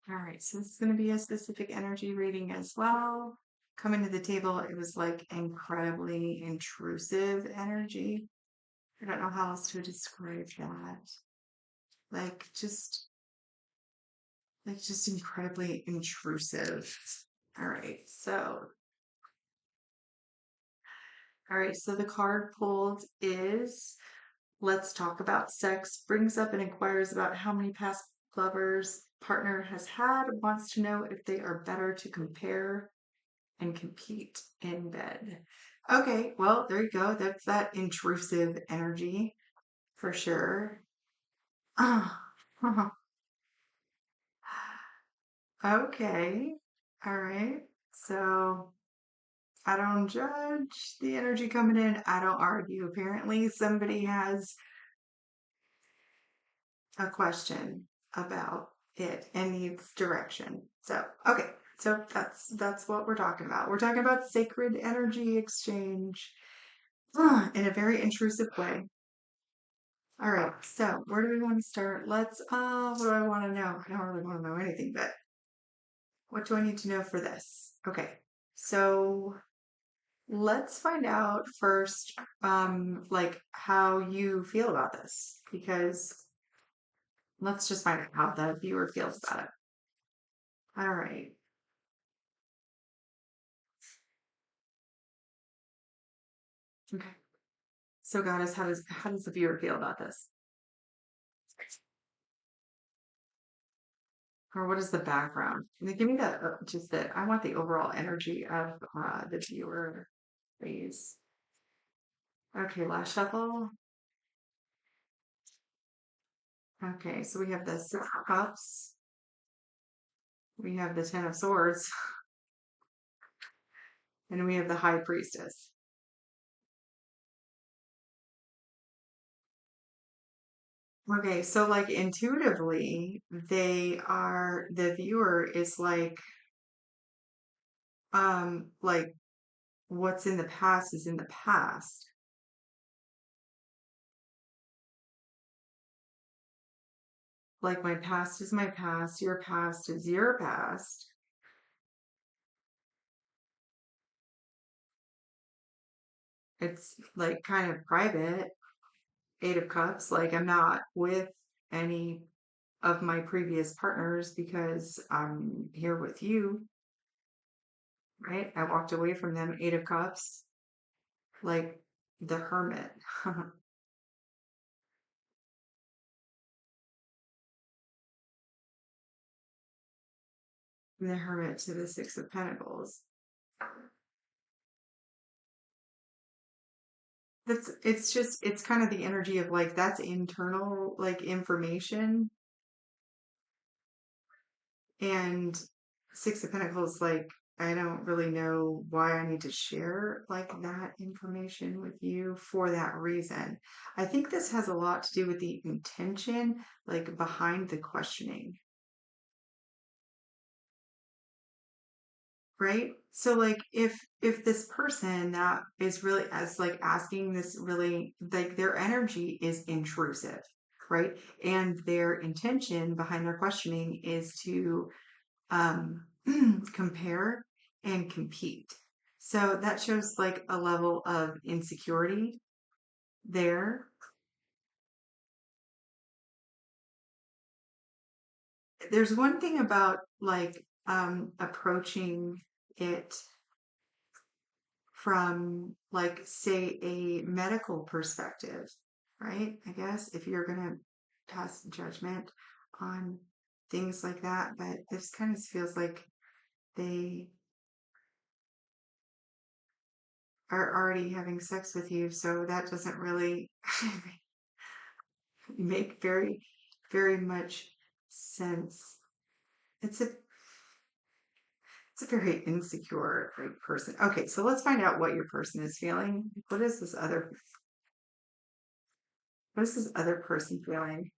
All right, so this is going to be a specific energy reading as well. Coming to the table, it was like incredibly intrusive energy. I don't know how else to describe that. Like just incredibly intrusive. All right, so the card pulled is let's talk about sex, brings up and inquires about how many past lovers partner has had, wants to know if they are better to compare and compete in bed. Okay, well, there you go. That's that intrusive energy for sure. Ah, okay. All right. So I don't judge the energy coming in. I don't argue. Apparently, somebody has a question about it and needs direction. So, okay. So that's what we're talking about. We're talking about sacred energy exchange in a very intrusive way. All right. So, where do we want to start? What do I want to know? I don't really want to know anything, but what do I need to know for this? Okay. So, let's find out first, like how you feel about this, because let's just find out how the viewer feels about it. All right. Okay. So, goddess, how does the viewer feel about this? Or what is the background? Give me that, just that. I want the overall energy of the viewer, please. Okay, last shuffle. Okay, so we have the Six of Cups. We have the Ten of Swords, and we have the High Priestess. Okay, so like intuitively, the viewer is like what's in the past is in the past. Like my past is my past, your past is your past. It's like kind of private. Eight of Cups, like I'm not with any of my previous partners because I'm here with you, right? I walked away from them. Eight of Cups, like the Hermit. From the Hermit to the Six of Pentacles. It's kind of the energy of like that's internal like information, and Six of Pentacles, like I don't really know why I need to share like that information with you for that reason. I think this has a lot to do with the intention like behind the questioning, right? So like if this person that is really as like asking this really like their energy is intrusive, right? And their intention behind their questioning is to um, compare and compete. So that shows like a level of insecurity there. There's one thing about like approaching it from like say a medical perspective, right? I guess if you're gonna pass judgment on things like that, but this kind of feels like they are already having sex with you, so that doesn't really make very much sense. It's a it's a very insecure like, person. Okay, so let's find out what your person is feeling. What is this other person feeling?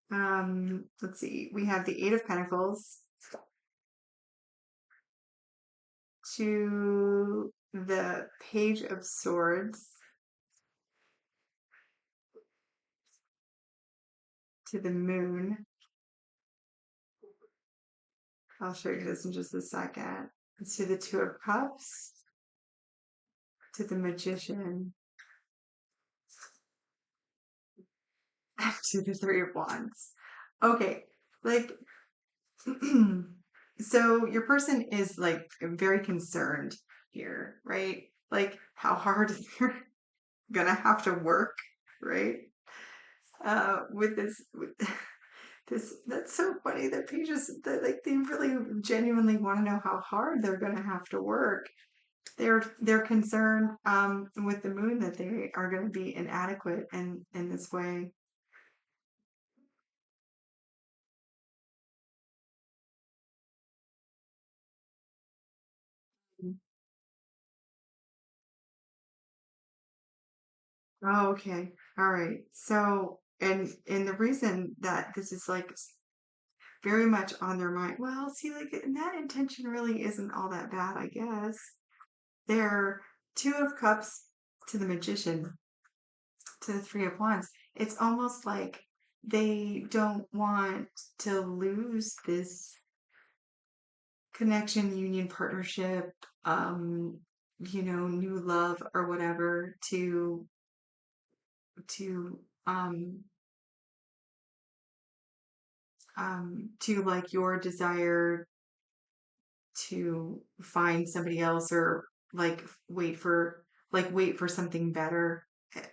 Let's see. We have the Eight of Pentacles to the Page of Swords to the Moon I'll show you this in just a second. To the Two of Cups, to the Magician, to the Three of Wands. Okay, like, so your person is like very concerned here, right? Like how hard they're gonna have to work, right? With with this, that's so funny that pages that like they really genuinely want to know how hard they're gonna have to work. They're concerned with the moon that they are going to be inadequate in this way. Oh, okay. All right. So, and the reason that this is like very much on their mind, well, see, like, and that intention really isn't all that bad, I guess. They're Two of Cups to the Magician, to the Three of Wands. It's almost like they don't want to lose this connection, union, partnership, um, new love or whatever to um to like your desire to find somebody else or like wait for something better.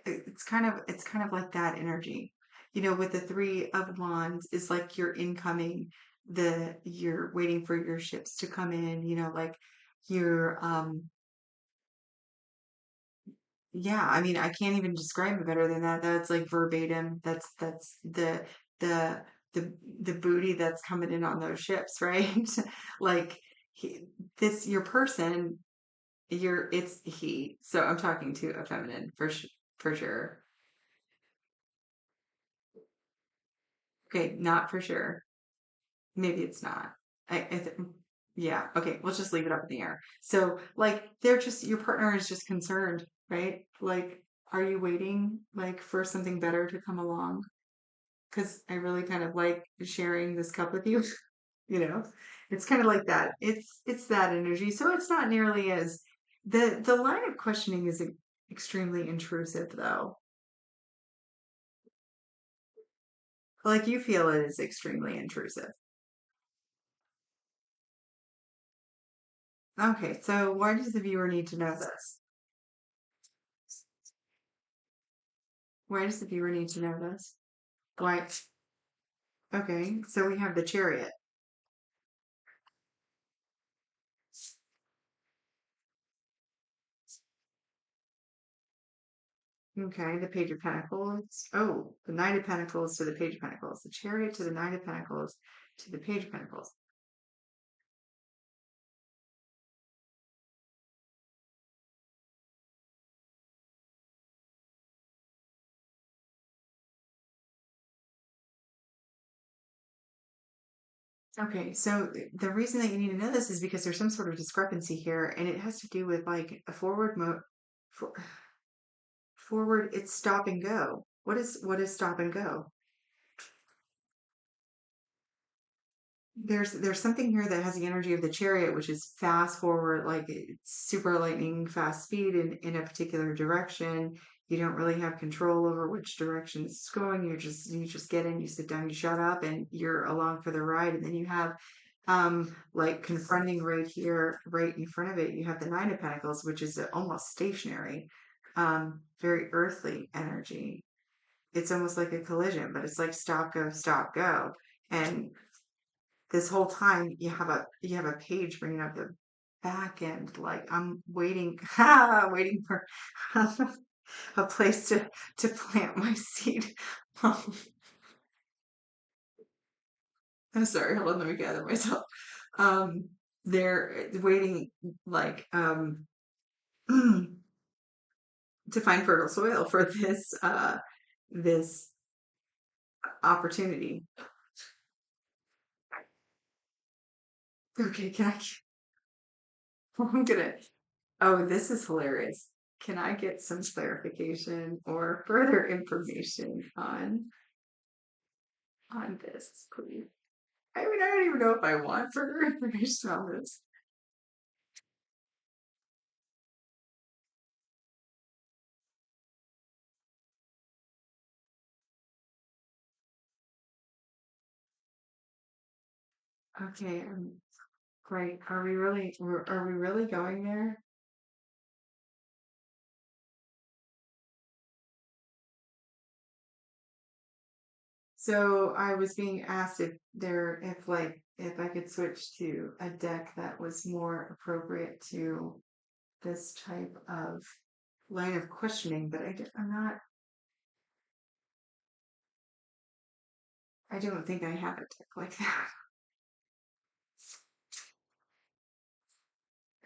It's kind of like that energy. With the Three of Wands is like you're incoming, the you're waiting for your ships to come in, like you're yeah, I mean, I can't even describe it better than that. That's like verbatim. That's the the booty that's coming in on those ships, right? Like this, your person, it's he. So I'm talking to a feminine for sure. Okay, not for sure. Maybe it's not. Yeah. Okay, let's just leave it up in the air. So, like, they're just your partner is just concerned, right? Like, are you waiting like for something better to come along? Because I really kind of like sharing this cup with you. You know, it's kind of like that. It's that energy. So it's not nearly as the line of questioning is extremely intrusive, though. Like you feel it is extremely intrusive. Okay, so why does the viewer need to know this? Why does the viewer need to know this? Why? Okay, so we have the Chariot. Okay, the Page of Pentacles. Oh, the Knight of Pentacles to the Page of Pentacles. The Chariot to the Knight of Pentacles to the Page of Pentacles. Okay, so the reason that you need to know this is because there's some sort of discrepancy here, and it has to do with like a forward mode. For, forward, it's stop and go. What is stop and go? There's something here that has the energy of the Chariot, which is fast forward, like it's super lightning fast speed in a particular direction. You don't really have control over which direction it's going. You just get in, you sit down, you shut up, and you're along for the ride. And then you have like confronting right here, right in front of it, you have the Nine of Pentacles, which is almost stationary, very earthly energy. It's almost like a collision, but it's like stop, go, stop, go. And this whole time you have a page bringing up the back end, like I'm waiting waiting for a place to plant my seed. um, I'm sorry, hold on, let me gather myself. um they're waiting like to find fertile soil for this opportunity. Okay, I'm gonna oh, this is hilarious. Can I get some clarification or further information on this, please? I mean, I don't even know if I want further information on this. Okay, great. Are we really going there? So I was being asked if I could switch to a deck that was more appropriate to this type of line of questioning, but I'm not, I don't think I have a deck like that.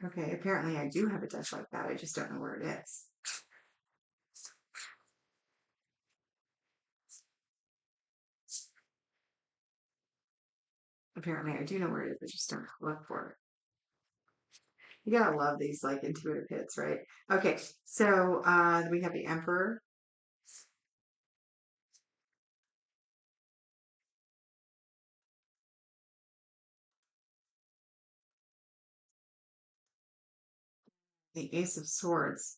Okay, apparently I do have a deck like that. I just don't know where it is. Apparently I do know where it is. I just don't look for it. You gotta love these like intuitive hits, right? Okay, so we have the Emperor, the Ace of Swords,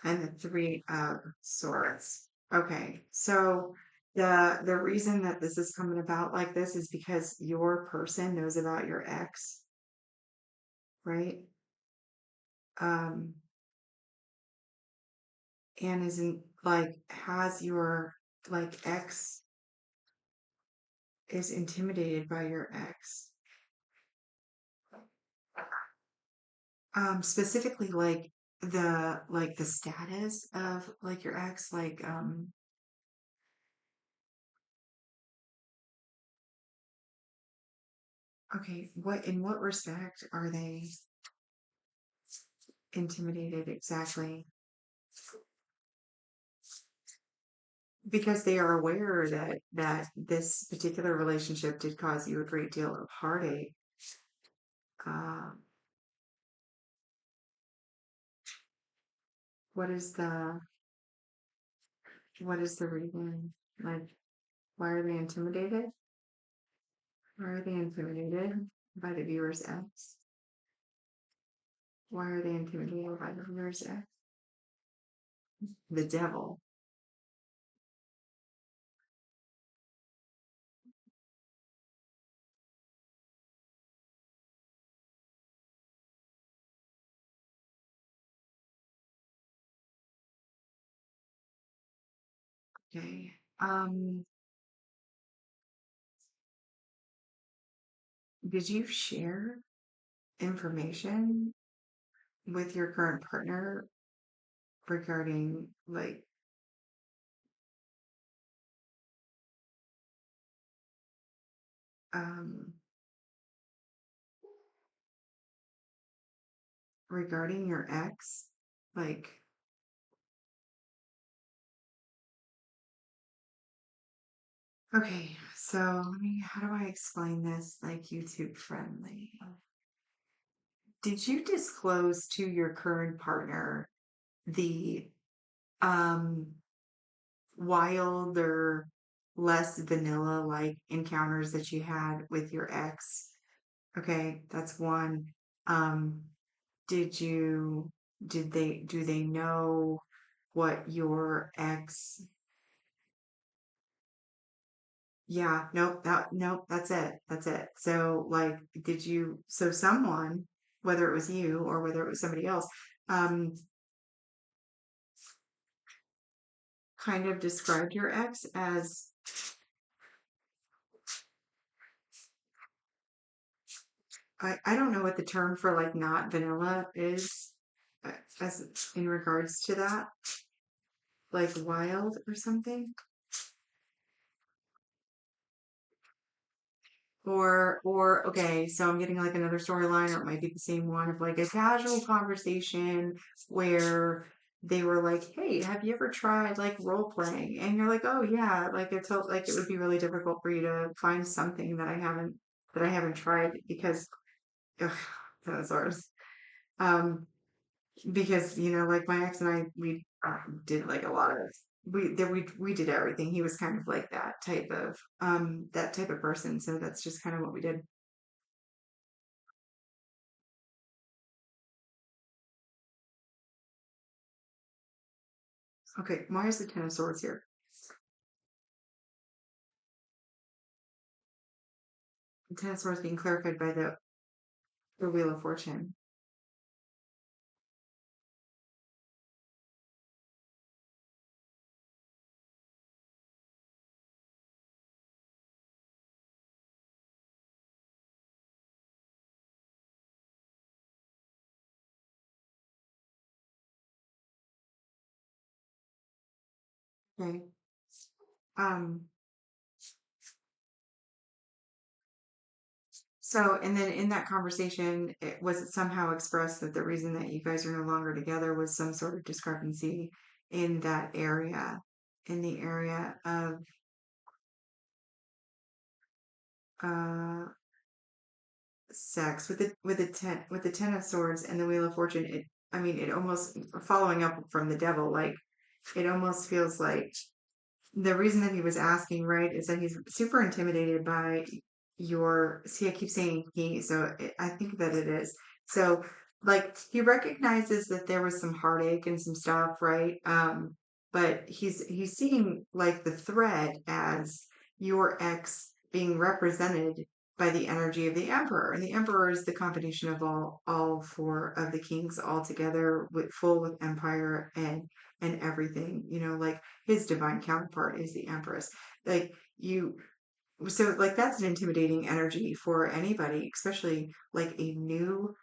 and the Three of Swords. Okay, so the reason that this is coming about like this is because your person knows about your ex, right? Um, and isn't like has your like ex is intimidated by your ex. Specifically like the status of like your ex, like okay, what in what respect are they intimidated exactly? Because they are aware that this particular relationship did cause you a great deal of heartache. Um, what is the reason? Like, why are they intimidated? Why are they intimidated by the viewer's ex? Why are they intimidated by the viewer's ex? The devil. Okay. Did you share information with your current partner regarding um regarding your ex? Like, okay, so how do I explain this like YouTube friendly? Did you disclose to your current partner the um wilder, less vanilla like encounters that you had with your ex? Okay, that's one. Um, did you do they know what your ex? Yeah, nope, that's it. That's it. So like so someone, whether it was you or whether it was somebody else, um kind of described your ex as I don't know what the term for like not vanilla is uh, as in regards to that, like wild or something. Or okay, so I'm getting like another storyline, or it might be the same one of like a casual conversation where they were like, "Hey, have you ever tried like role playing?" And you're like, "Oh yeah, like it's like it would be really difficult for you to find something that I haven't tried because ugh, dinosaurs." Um, because like my ex and I we did like a lot of we did everything. He was kind of like that type of person. So that's just kind of what we did. Okay, why is the Ten of Swords here? The Ten of Swords being clarified by the Wheel of Fortune. Okay. Um, so, and then in that conversation, was it somehow expressed that the reason that you guys are no longer together was some sort of discrepancy in that area, in the area of uh sex with the ten of swords and the wheel of fortune? It, I mean, it almost following up from the devil, like it almost feels like the reason that he was asking, right, is that he's super intimidated by your, see, I keep saying he, so I think that it is. So, like, he recognizes that there was some heartache and some stuff, right? But he's seeing like the thread as your ex being represented by the energy of the emperor. And the emperor is the combination of all four of the kings all together with full with empire and everything, like his divine counterpart is the empress. Like you, so like that's an intimidating energy for anybody, especially like a new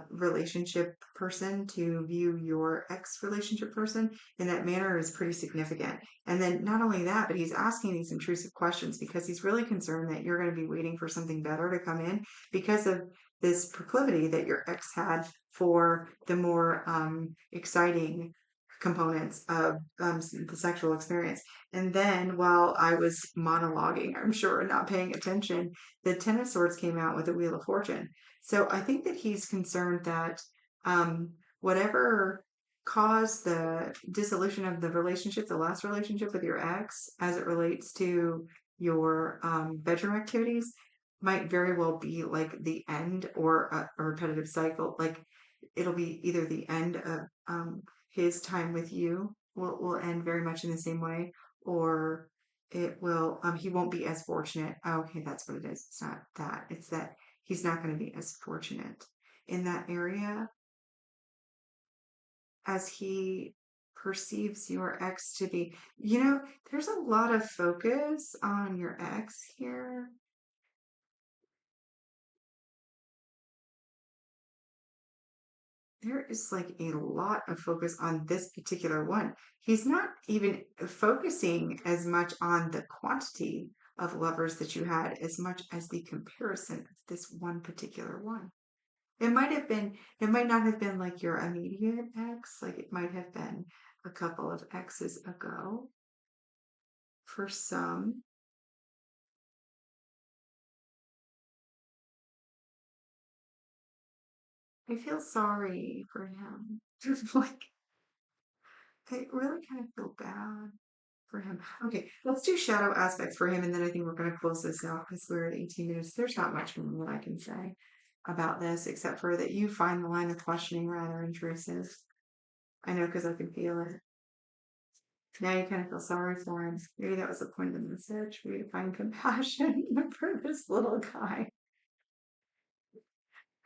relationship person to view your ex relationship person in that manner is pretty significant. And then not only that, but he's asking these intrusive questions because he's really concerned that you're going to be waiting for something better to come in because of this proclivity that your ex had for the more exciting components of the sexual experience. And then while I was monologuing, I'm sure, not paying attention, the Ten of Swords came out with the Wheel of Fortune. So I think that he's concerned that um, whatever caused the dissolution of the relationship, the last relationship with your ex, as it relates to your bedroom activities, might very well be like the end or a repetitive cycle. Like it'll be either the end of his time with you will end very much in the same way, or it will he won't be as fortunate. Oh, okay, that's what it is. It's not that. It's that he's not going to be as fortunate in that area as he perceives your ex to be. There's a lot of focus on your ex here. There is like a lot of focus on this particular one. He's not even focusing as much on the quantity of lovers that you had as much as the comparison of this one particular one. It might not have been like your immediate ex, like it might have been a couple of exes ago for some. I feel sorry for him. Like, I really kind of feel bad for him. Okay, let's do shadow aspects for him, and then I think we're going to close this out because we're at 18 minutes. There's not much more that I can say about this except for that you find the line of questioning rather intrusive. I know because I can feel it. Now you kind of feel sorry for him. Maybe that was the point of the message for you to find compassion for this little guy.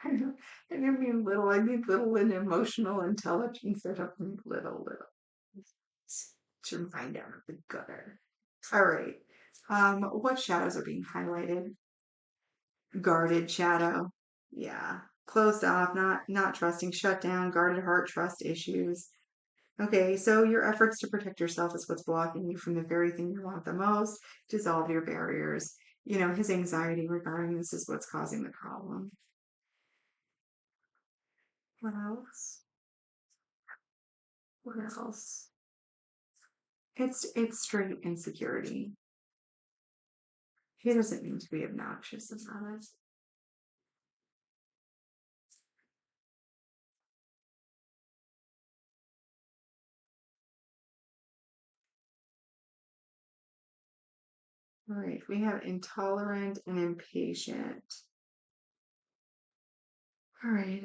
I don't, I didn't mean little, I mean little in emotional intelligence. I don't mean little. To find out the gutter. All right. What shadows are being highlighted? Guarded shadow. Yeah. Closed off, not trusting, shut down, guarded heart, trust issues. Okay, so your efforts to protect yourself is what's blocking you from the very thing you want the most. Dissolve your barriers. His anxiety regarding this is what's causing the problem. What else? What else? It's straight insecurity. He doesn't mean to be obnoxious about it. All right, we have intolerant and impatient. All right.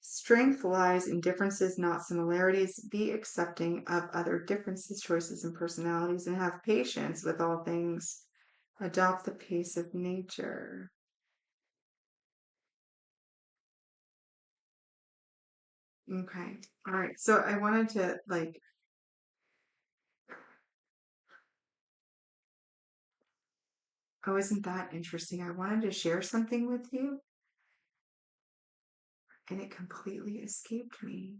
Strength lies in differences, not similarities. Be accepting of other differences, choices, and personalities, and have patience with all things. Adopt the pace of nature. Okay. All right. So I wanted to like, oh, isn't that interesting? I wanted to share something with you, and it completely escaped me,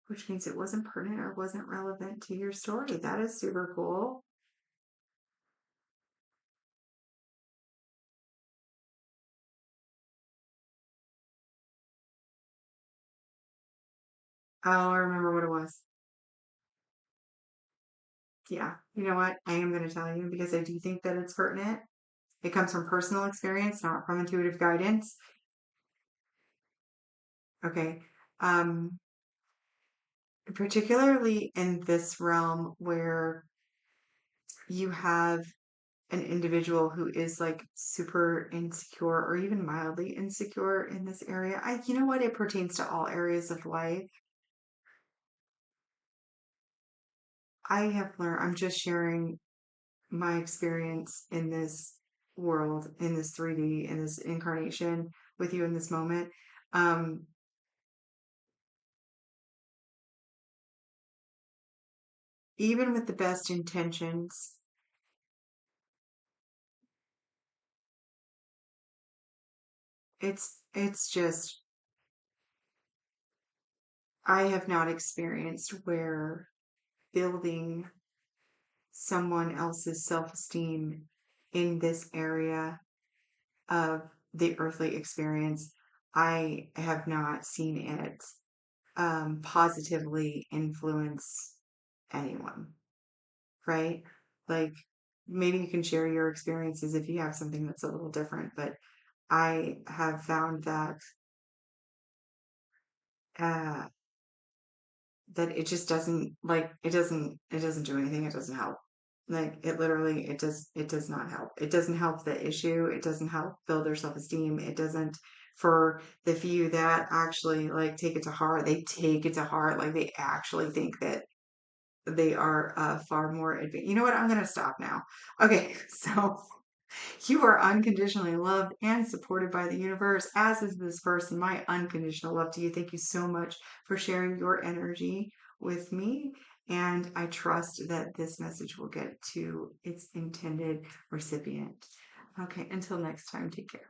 which means it wasn't pertinent or wasn't relevant to your story. That is super cool. Oh, I remember what it was. Yeah. You know what? I am going to tell you because I do think that it's pertinent. It comes from personal experience, not from intuitive guidance. Okay. Um, Particularly in this realm where you have an individual who is like super insecure or even mildly insecure in this area. You know what? It pertains to all areas of life. I have learned, I'm just sharing my experience in this world, in this 3D, in this incarnation with you in this moment. Um, Even with the best intentions, it's just I have not experienced where building someone else's self-esteem in this area of the earthly experience. I have not seen it positively influence anyone, right? Like maybe you can share your experiences if you have something that's a little different, but I have found that uh, that it just doesn't like it doesn't do anything. It doesn't help. Like it literally it does not help. It doesn't help the issue. It doesn't help build their self-esteem. It doesn't for the few that actually like take it to heart. They take it to heart. Like they actually think that they are far more advanced. You know what? I'm gonna stop now. Okay, so you are unconditionally loved and supported by the universe, as is this person. My unconditional love to you. Thank you so much for sharing your energy with me. And I trust that this message will get to its intended recipient. Okay, until next time, take care.